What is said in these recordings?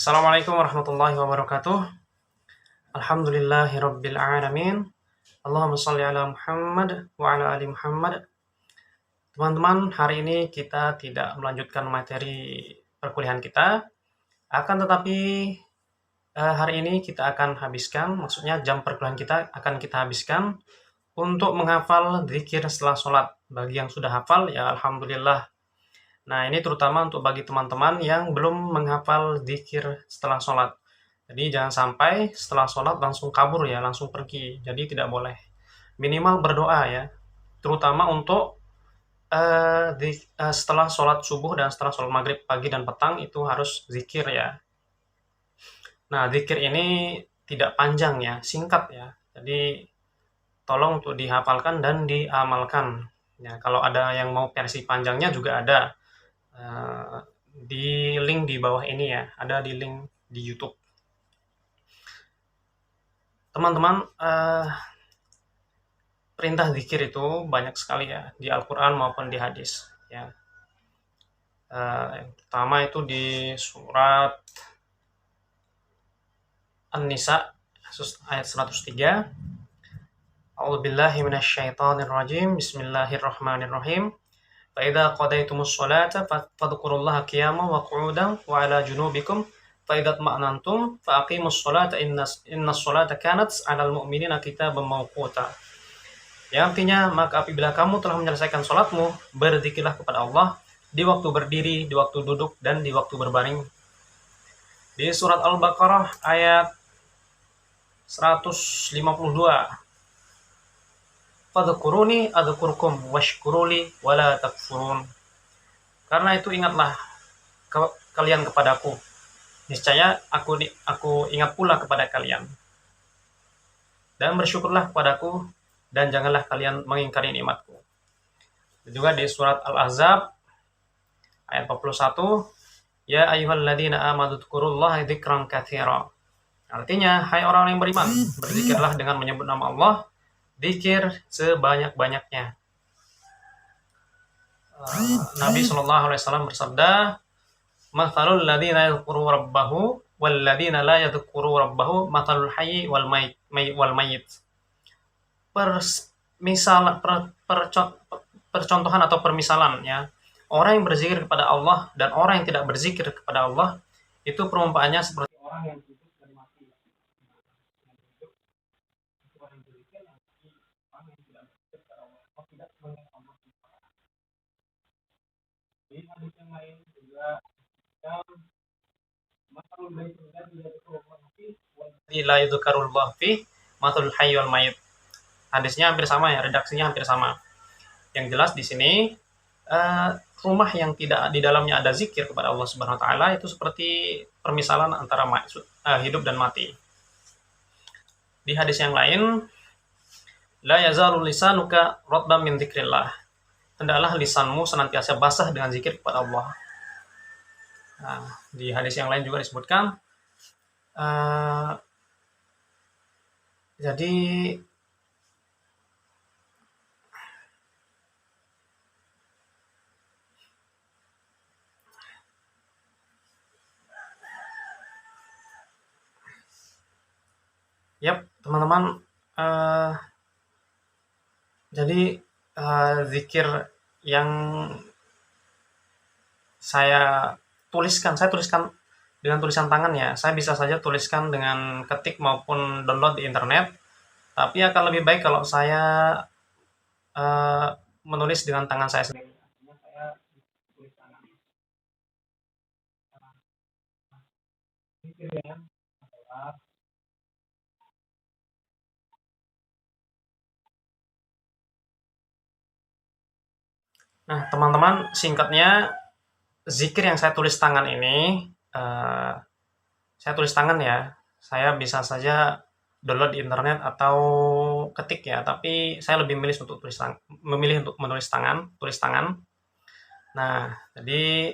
Assalamualaikum warahmatullahi wabarakatuh. Alhamdulillahirabbil alamin. Allahumma shalli ala Muhammad wa ala ali Muhammad. Teman-teman, hari ini kita tidak melanjutkan materi perkuliahan kita, akan tetapi hari ini kita akan habiskan, maksudnya jam perkuliahan kita akan kita habiskan untuk menghafal zikir setelah sholat. Bagi yang sudah hafal, ya alhamdulillah. Nah, ini terutama untuk bagi teman-teman yang belum menghafal zikir setelah sholat. Jadi jangan sampai setelah sholat langsung kabur ya, langsung pergi. Jadi tidak boleh. Minimal berdoa ya, terutama untuk setelah sholat subuh dan setelah sholat maghrib pagi dan petang itu harus zikir ya. Nah, zikir ini tidak panjang ya, singkat ya. Jadi tolong untuk dihafalkan dan diamalkan. Ya, kalau ada yang mau versi panjangnya juga ada di link di bawah ini ya, ada di link di YouTube. Teman-teman, perintah zikir itu banyak sekali ya di Al-Quran maupun di hadis ya. Yang pertama itu di surat An-Nisa ayat 103. A'udzubillahi minasyaitonirrajim. Bismillahirrahmanirrahim. Fa idza qadaytumus sholata fadhkurullaha qiyaman wa qu'udan wa 'ala junubikum fa idza tma'nantum fa aqimus sholata innas sholata kanat 'alal mu'minina kitaban mawquta. Yang artinya, maka apabila kamu telah menyelesaikan sholatmu, berzikirlah kepada Allah di waktu berdiri, di waktu duduk, dan di waktu berbaring. Di surat Al-Baqarah ayat 152. Fadhkuruni adzkurkum washkuruli wala takfurun. Karena itu ingatlah kalian kepadaku. Niscaya aku ingat pula kepada kalian. Dan bersyukurlah kepadaku dan janganlah kalian mengingkari nikmatku. Juga di surat Al-Ahzab ayat 41, ya ayyuhalladzina amanu dzkurullaha dzikran katsira. Artinya, hai orang yang beriman, berzikirlah dengan menyebut nama Allah, zikir sebanyak-banyaknya. Nabi SAW bersabda, mathalul ladzina yadhkuru rabbahu wal ladzina la yadhkuru rabbahu mathalul hayyi wal mayyit. Percontohan atau permisalan ya, orang yang berzikir kepada Allah dan orang yang tidak berzikir kepada Allah itu perumpamannya seperti orang yang hidup dan mati. Orang yang berzikir dan orang yang tidak berzikir kepada Allah atau tidak mengenal Allah. Di hadis yang lain juga masalul baitul ladzi yadhkurullah fi wal ladzi la yadhkurullah fi mathalul hayy wal mayyit. Hadisnya hampir sama ya, redaksinya hampir sama. Yang jelas di sini rumah yang tidak di dalamnya ada zikir kepada Allah Subhanahu wa taala itu seperti permisalan antara hidup dan mati. Di hadis yang lain, la yazalu lisanuka ratban min dzikrillah. Hendaklah lisanmu senantiasa basah dengan zikir kepada Allah. Nah, di hadis yang lain juga disebutkan jadi teman-teman, jadi zikir yang saya tuliskan dengan tulisan tangan ya. Saya bisa saja tuliskan dengan ketik maupun download di internet. Tapi akan lebih baik kalau saya menulis dengan tangan saya sendiri. Saya tulis tangan. Zikirnya adalah Nah, teman-teman, singkatnya zikir yang saya tulis tangan ini, saya tulis tangan ya. Saya bisa saja download di internet atau ketik ya, tapi saya lebih memilih untuk tulis tangan. Nah, jadi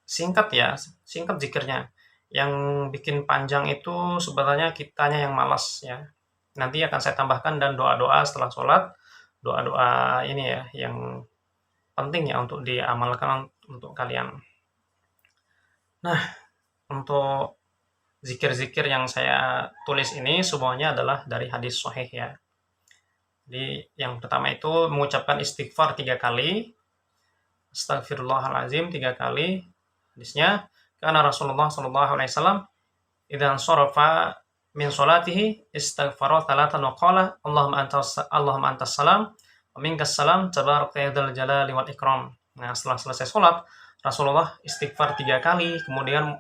singkat ya, singkat zikirnya. Yang bikin panjang itu sebenarnya kitanya yang malas ya. Nanti akan saya tambahkan dan doa-doa setelah sholat, doa-doa ini ya, yang penting ya untuk diamalkan untuk kalian. Nah, untuk zikir-zikir yang saya tulis ini semuanya adalah dari hadis sahih ya. Jadi yang pertama itu mengucapkan istighfar 3 kali, astagfirullahalazim 3 kali. Hadisnya, karena Rasulullah sallallahu alaihi wasallam idza sharafa min sholatihi istaghfara tsalatan wa qala Allahumma antas salam wa minkas salam tabarakta ya dzal jalali wal ikram. Nah, setelah selesai sholat, Rasulullah istighfar 3 kali, kemudian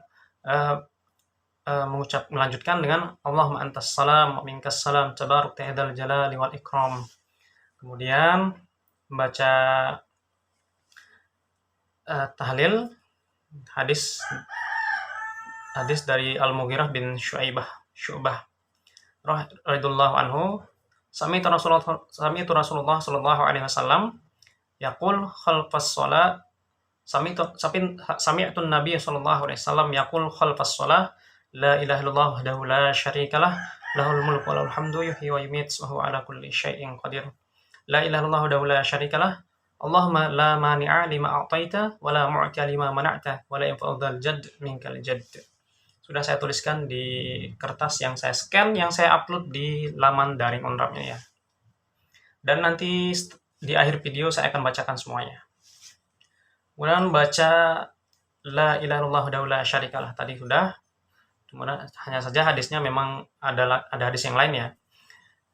melanjutkan dengan Allahumma antas salam wa minkas salam tabarakta ya dzal jalali wal ikram. Kemudian membaca tahlil hadis dari Al-Mughirah bin Syu'bah radhiyallahu anhu, sami'tu Rasulullah sallallahu alaihi wasallam yaqul khalfas shalah, sami'tu Nabi sallallahu alaihi wasallam yaqul khalfas shalah, la ilaha illallah wahdahu la syarikalah, lahul mulku wa lahul hamdu yuhyi wa yumiit wa huwa ala kulli syai'in qadir. La ilaha illallah wahdahu la syarikalah, Allahumma la mani'a lima a'taita wa la mu'tiya lima mana'ta wa la yanfa'u dzal jadd minkal jadd. Sudah saya tuliskan di kertas yang saya scan, yang saya upload di laman daring Onrapnya ya. Dan nanti di akhir video saya akan bacakan semuanya. Kemudian baca la ilaha illallah wahdahu la syarikalah tadi sudah. Kemudian hanya saja hadisnya memang ada hadis yang lain ya.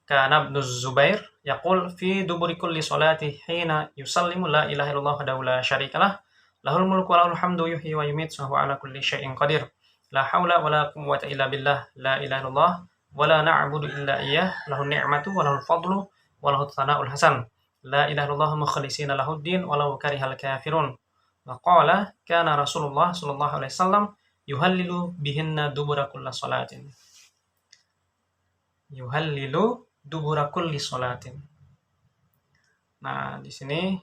Kana Ibnu Zubair yaqul fi duburi kulli sholati hina yusallimu la ilaha illallah wahdahu la syarikalah, lahul mulku wa lahul hamdu yuhyi wa yumiit wa huwa ala kulli syai'in qadir. La haula wa la quwwata illa billah, la ilaha illallah wa la na'budu illa iyyah, lahun ni'matu wa lahul fadlu wa lahut tsana'ul hasan. La ilaha illallah mukhlishina lahuddin wa law karihal kafirun. Wa qala kana Rasulullah sallallahu alaihi wasallam yuhallilu bihinna dubura kulli sholatin. Yuhallilu dubura kulli sholatin. Nah, di sini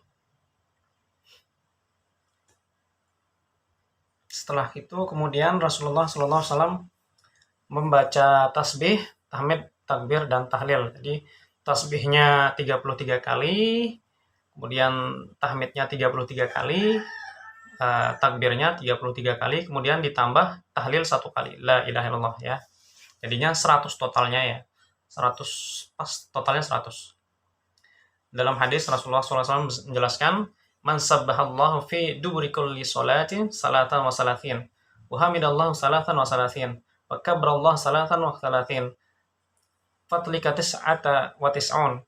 setelah itu kemudian Rasulullah sallallahu alaihi wasallam membaca tasbih, tahmid, takbir dan tahlil. Jadi tasbihnya 33 kali, kemudian tahmidnya 33 kali, takbirnya 33 kali, kemudian ditambah tahlil 1 kali, la ilaha illallah ya. Jadinya 100 totalnya ya. 100 pas totalnya 100. Dalam hadis Rasulullah SAW menjelaskan, man sabbahallahu fi duburi kulli sholatin salatan wa salatin, wa hamidallahu salatan wa salatin, wa kabbarallahu salatan wa salatin, fatlika tis'ata wa tis'un,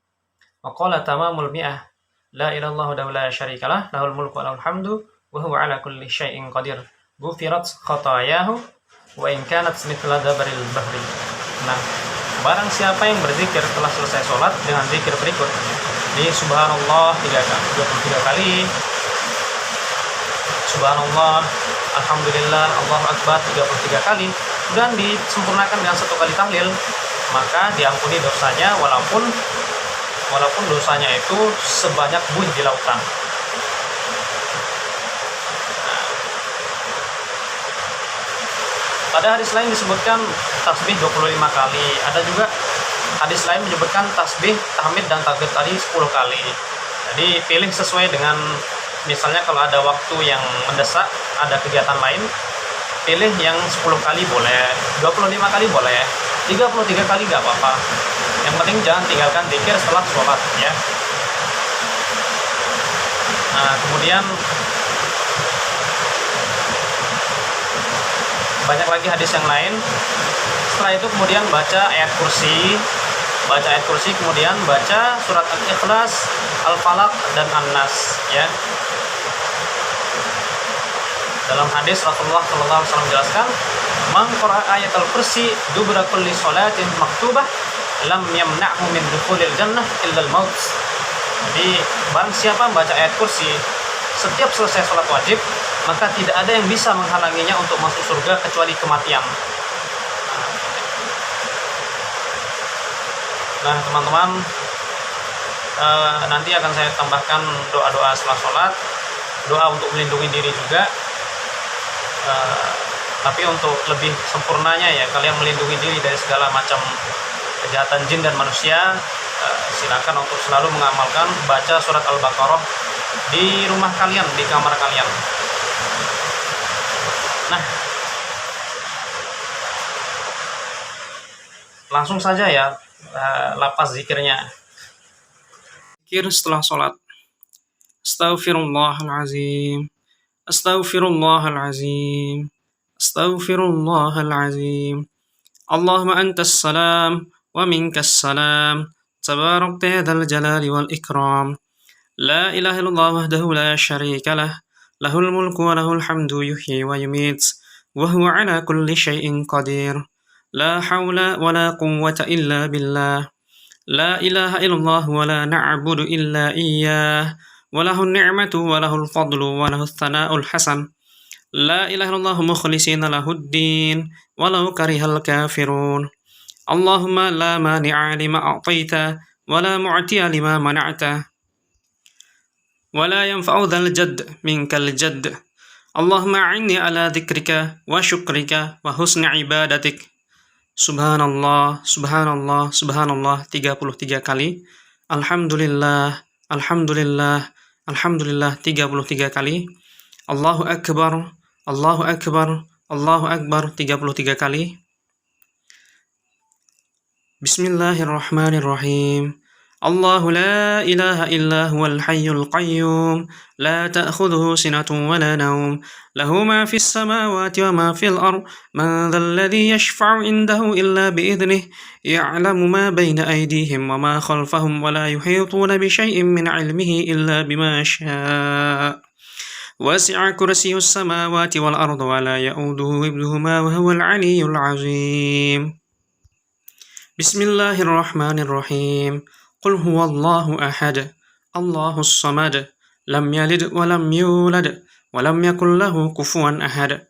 wa qala tamamul mi'ah, la ilaha illallah la syarikalah, lahul mulku wa lahul hamdu wa huwa ala kulli syai'in qadir, ghufirat khatayahu wa in kanat mithla dabaril bahri. Nah, barang siapa yang berzikir setelah selesai sholat dengan zikir berikut, di subhanallah 23 kali, subhanallah, alhamdulillah, Allahu akbar 33 kali, dan disempurnakan dengan 1 kali tahlil, maka diampuni dosanya walaupun dosanya itu sebanyak buih di lautan. Pada hadis lain disebutkan tasbih 25 kali. Ada juga hadis lain menyebutkan tasbih, tahmid dan takbir tadi 10 kali. Jadi pilih sesuai dengan, misalnya kalau ada waktu yang mendesak, ada kegiatan lain, pilih yang 10 kali boleh, 25 kali boleh, 33 kali nggak apa-apa. Yang penting jangan tinggalkan zikir setelah sholat ya. Nah, kemudian banyak lagi hadis yang lain. Setelah itu kemudian baca ayat kursi, kemudian baca surat Al-Ikhlas, Al-Falaq dan An-Nas ya. Dalam hadis Rasulullah SAW menjelaskan, man qara'a ayat al-kursi dubra kulli sholatin maktubah lam yamna'hu min dukhulil jannah illa al-maut. Jadi barang siapa membaca ayat kursi setiap selesai sholat wajib, maka tidak ada yang bisa menghalanginya untuk masuk surga kecuali kematian. Nah teman-teman, nanti akan saya tambahkan doa-doa setelah sholat, doa untuk melindungi diri juga. Tapi untuk lebih sempurnanya ya, kalian melindungi diri dari segala macam kejahatan jin dan manusia, silakan untuk selalu mengamalkan baca surat Al-Baqarah di rumah kalian, di kamar kalian. Nah, Langsung saja ya lafaz zikirnya. Zikir setelah sholat. Astaghfirullahalazim. Astaghfirullahalazim. Astaghfirullahalazim. Allahumma antas salam wa minkas salam. Tabarakta ya dzal jalali wal ikram. La ilaha illallah wahdahu la syarika lah. Lahul mulku wa lahul hamdu yuhyi wa yumit. Wa huwa ala kulli syai'in qadir. La hawla wa la quwwata illa billah. La ilaha illallah wa la na'budu illa iyyah. Wa lahun ni'matu wa lahul fadlu wa lahul thana'ul hasan. La ilaha illallah mukhlisina lahuddin walau karihal kafirun. Allahumma la mani'a lima a'taita wa la mu'tiya lima mana'ta wa la yanfa'u dzal jadd minkal jadd. Allahumma a'inni ala dzikrika wa syukrika wa husni ibadatik. Subhanallah, subhanallah, subhanallah 33 kali. Alhamdulillah, alhamdulillah, alhamdulillah 33 kali. Allahu akbar, Allahu akbar, Allahu akbar 33 kali. Bismillahirrahmanirrahim. Allahu la ilaha illa huwal hayyul qayyum, la ta'khudhuhu sinatun wa la nawm, lahu ma fis samawati wa ma fil ard, man dhal ladzi yashfa'u 'indahu illa bi idhnihi, ya'lamu ma bayna aydihim wa ma khalfahum wa la yuhituna bi syai'in min 'ilmihi illa bima syaa'. Wasi'a kursiyyus samawati wal arda wa la ya'uduhu hifdhuhuma wa huwal 'aliyyul 'azim. Bismillahirrahmanirrahim. Qul huwallahu ahad, Allahus samad, lam yalid wa lam yulad, wa lam yakul lahu kufuwan ahad.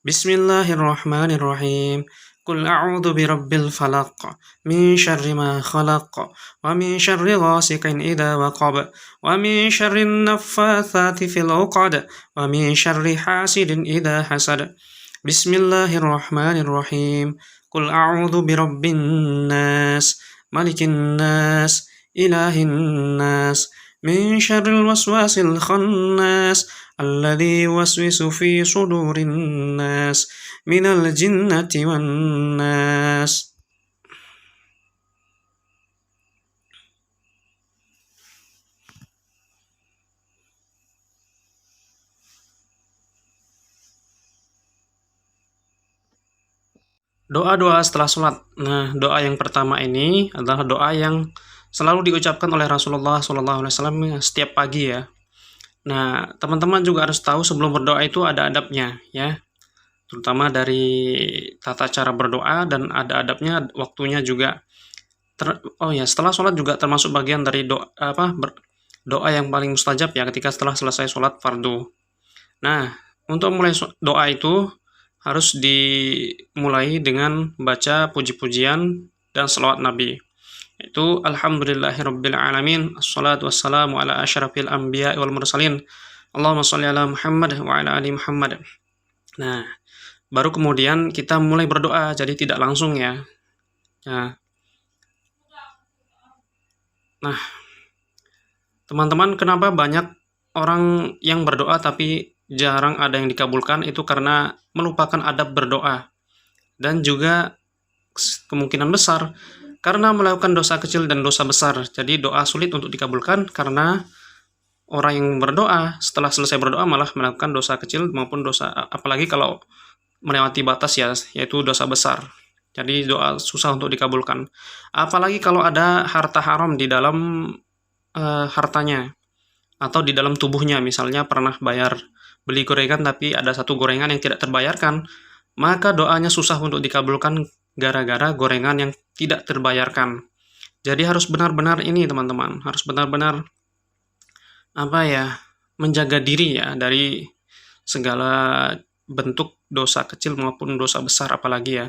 Bismillahirrahmanirrahim. Qul a'udzu birabbil falaq, min syarri ma khalaq, wa min syarri ghasiqin idza waqab, wa min syarrin naffatsati fil 'uqad, wa min syarri hasidin idza hasad. Bismillahirrahmanirrahim. Qul a'udzu birabbin nas, malikin nas, ilahin nas, min syarril waswasil khannas, alladzi yuwaswisu fi sudurin nas, minal jinnati wan nas. Doa-doa setelah sholat. Nah, doa yang pertama ini adalah doa yang selalu diucapkan oleh Rasulullah SAW setiap pagi ya. Nah, teman-teman juga harus tahu sebelum berdoa itu ada adabnya ya. Terutama dari tata cara berdoa dan ada adabnya, waktunya juga. Setelah sholat juga termasuk bagian dari doa yang paling mustajab ya ketika setelah selesai sholat fardu. Nah, untuk mulai doa itu harus dimulai dengan baca puji-pujian dan selawat Nabi. Itu alhamdulillahirabbil alamin, assalatu wassalamu ala asyrafil anbiya'i wal mursalin. Allahumma shalli ala Muhammad wa ala ali Muhammad. Nah, baru kemudian kita mulai berdoa, jadi tidak langsung ya. Nah, teman-teman, kenapa banyak orang yang berdoa tapi jarang ada yang dikabulkan? Itu karena melupakan adab berdoa. Dan juga kemungkinan besar karena melakukan dosa kecil dan dosa besar. Jadi doa sulit untuk dikabulkan karena orang yang berdoa setelah selesai berdoa malah melakukan dosa kecil maupun dosa, apalagi kalau melewati batas ya, yaitu dosa besar. Jadi doa susah untuk dikabulkan. Apalagi kalau ada harta haram di dalam hartanya atau di dalam tubuhnya, misalnya pernah beli gorengan tapi ada satu gorengan yang tidak terbayarkan, maka doanya susah untuk dikabulkan gara-gara gorengan yang tidak terbayarkan. Jadi harus benar-benar ini teman-teman, harus benar-benar menjaga diri ya dari segala bentuk dosa kecil maupun dosa besar apalagi ya.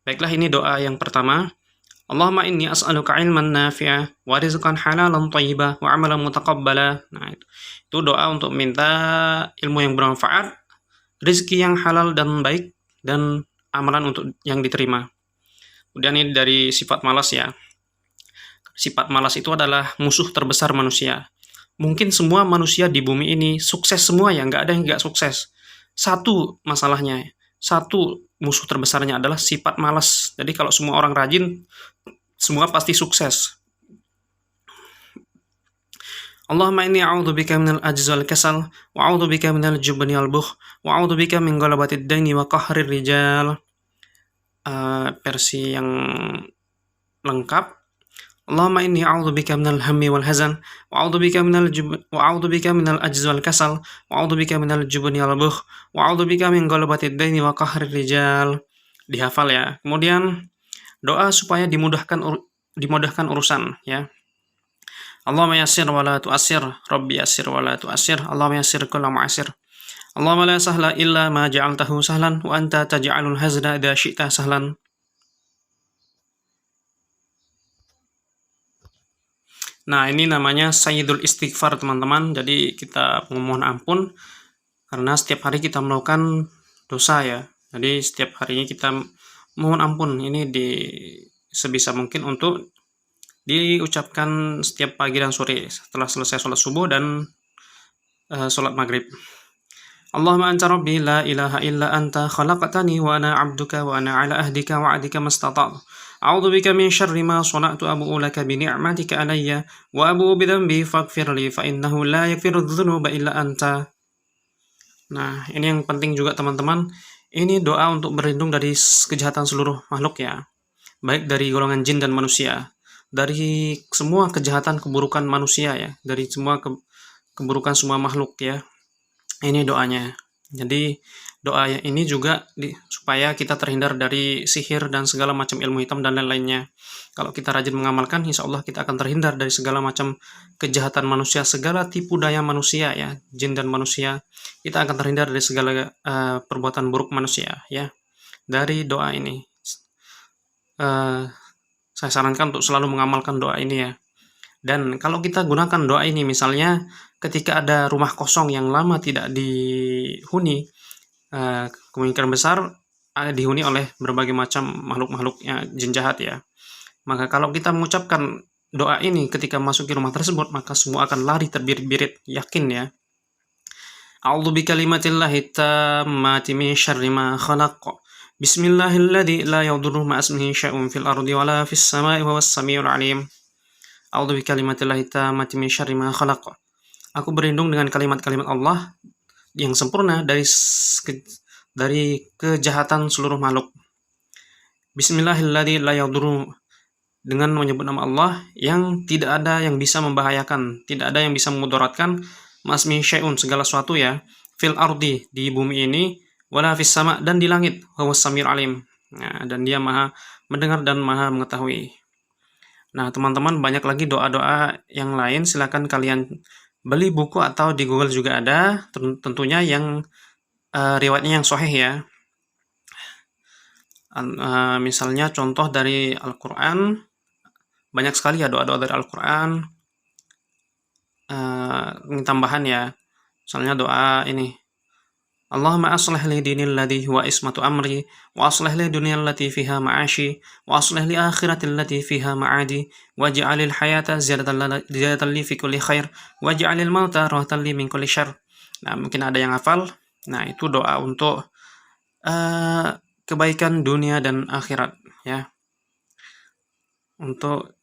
Baiklah, ini doa yang pertama. Allahumma inni as'aluka ilman nafi'a wa rizqan halalan thayyiba wa amalan mutaqabbala. Nah, itu doa untuk minta ilmu yang bermanfaat, rezeki yang halal dan baik, dan amalan untuk yang diterima. Kemudian ini dari sifat malas ya. Sifat malas itu adalah musuh terbesar manusia. Mungkin semua manusia di bumi ini sukses semua ya, nggak ada yang nggak sukses. Satu masalahnya, satu musuh terbesarnya adalah sifat malas. Jadi kalau semua orang rajin, semua pasti sukses. Allahumma inni a'udzubika minal ajzi wal kasal wa a'udzubika minal jubni wal bukhl wa a'udzubika min ghalabatid daini wa qahrir rijal. Versi yang lengkap. Allahumma inni a'udzubika minal hammi wal hazan wa a'udzubika minal ajzi wal kasal wa a'udzubika minal jubni wal bukhl wa a'udzubika min ghalabatid daini wa qahrir rijal. Dihafal ya. Kemudian doa supaya dimudahkan urusan ya. Allahumma yassir wa la tu'assir, Rabbi yassir wa la tu'assir, Allahumma yassir kulla mu'assir. Allahumma la sahla illa ma ja'altahu sahlan wa anta taj'alul hazna idza syi'ta sahlan. Nah, ini namanya Sayyidul Istighfar, teman-teman. Jadi kita memohon ampun karena setiap hari kita melakukan dosa ya. Jadi setiap harinya kita mohon ampun. Ini sebisa mungkin untuk diucapkan setiap pagi dan sore setelah selesai sholat subuh dan sholat maghrib. Allahumma anta rabbi la ilaha illa anta khalaqtani wa ana abduka wa ana ala ahdika wa adika mastata'tu. A'udzu bika min syarri ma shana'tu abu'u laka bi ni'matika alayya wa abu'u bi dhanbi faghfir li fa innahu la yaghfiru dzunuba illa anta. Nah, ini yang penting juga teman-teman. Ini doa untuk berlindung dari kejahatan seluruh makhluk ya. Baik dari golongan jin dan manusia. Dari semua kejahatan keburukan manusia ya, dari semua keburukan semua makhluk ya. Ini doanya. Jadi doa ini juga supaya kita terhindar dari sihir dan segala macam ilmu hitam dan lain-lainnya. Kalau kita rajin mengamalkan, insya Allah kita akan terhindar dari segala macam kejahatan manusia, segala tipu daya manusia ya, jin dan manusia. Kita akan terhindar dari segala perbuatan buruk manusia ya. Dari doa ini. Saya sarankan untuk selalu mengamalkan doa ini ya. Dan kalau kita gunakan doa ini misalnya ketika ada rumah kosong yang lama tidak dihuni, kemungkinan besar dihuni oleh berbagai macam makhluk-makhluknya jin jahat ya. Maka kalau kita mengucapkan doa ini ketika masuki rumah tersebut, maka semua akan lari terbirit-birit, yakin ya. A'udzu bikalimatillahi tammati min syarri ma khalaq. Bismillahilladzi la yadurru ma ismihi syai'un fil ardi wala fis sama'i wa huwas samiul alim. A'udzu bikalimatillahi tammati min syarri ma khalaq. Aku berlindung dengan kalimat-kalimat Allah yang sempurna dari kejahatan seluruh makhluk. Bismillahilladzi la yadurru, dengan menyebut nama Allah yang tidak ada yang bisa membahayakan, tidak ada yang bisa memudaratkan, ma ismihi syai'un, segala sesuatu ya, fil ardi, di bumi ini, wala fis sama, dan di langit, huwas samiul alim. Nah, dan dia maha mendengar dan maha mengetahui. Nah, teman-teman, banyak lagi doa-doa yang lain, silakan kalian beli buku atau di Google juga ada, tentunya yang riwayatnya yang sahih ya. Misalnya contoh dari Al-Quran, banyak sekali ya doa-doa dari Al-Quran. Ini tambahan ya, misalnya doa ini, Allahumma aslih li dini alladhi huwa ismatu amri wa aslih li dunya allati fiha ma'ashi wa aslih li akhirati allati fiha ma'adi waj'alil hayata ziyadatan li fi kulli khair waj'alil mauta rahatan li min kulli syarr. Nah, mungkin ada yang hafal. Nah, itu doa untuk kebaikan dunia dan akhirat ya. Untuk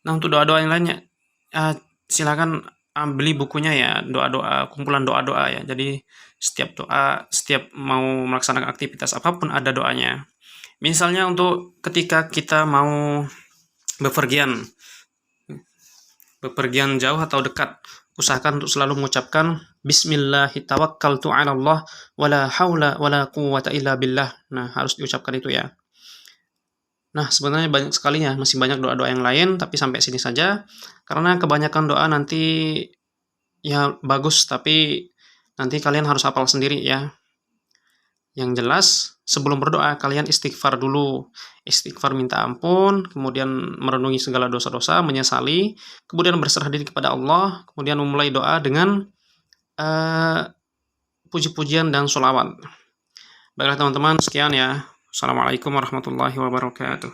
untuk doa-doa yang lainnya silakan beli bukunya ya, doa-doa, kumpulan doa-doa ya. Jadi setiap doa, setiap mau melaksanakan aktivitas apapun ada doanya. Misalnya untuk ketika kita mau bepergian jauh atau dekat, usahakan untuk selalu mengucapkan Bismillahi tawakkaltu 'ala Allah wala haula wala quwwata illa billah. Nah, harus diucapkan itu ya. Nah, sebenarnya banyak sekali ya, masih banyak doa-doa yang lain, tapi sampai sini saja. Karena kebanyakan doa nanti ya bagus, tapi nanti kalian harus hafal sendiri ya. Yang jelas, sebelum berdoa, kalian istighfar dulu. Istighfar minta ampun, kemudian merenungi segala dosa-dosa, menyesali, kemudian berserah diri kepada Allah, kemudian memulai doa dengan puji-pujian dan sholawat. Baiklah teman-teman, sekian ya. Assalamualaikum warahmatullahi wabarakatuh.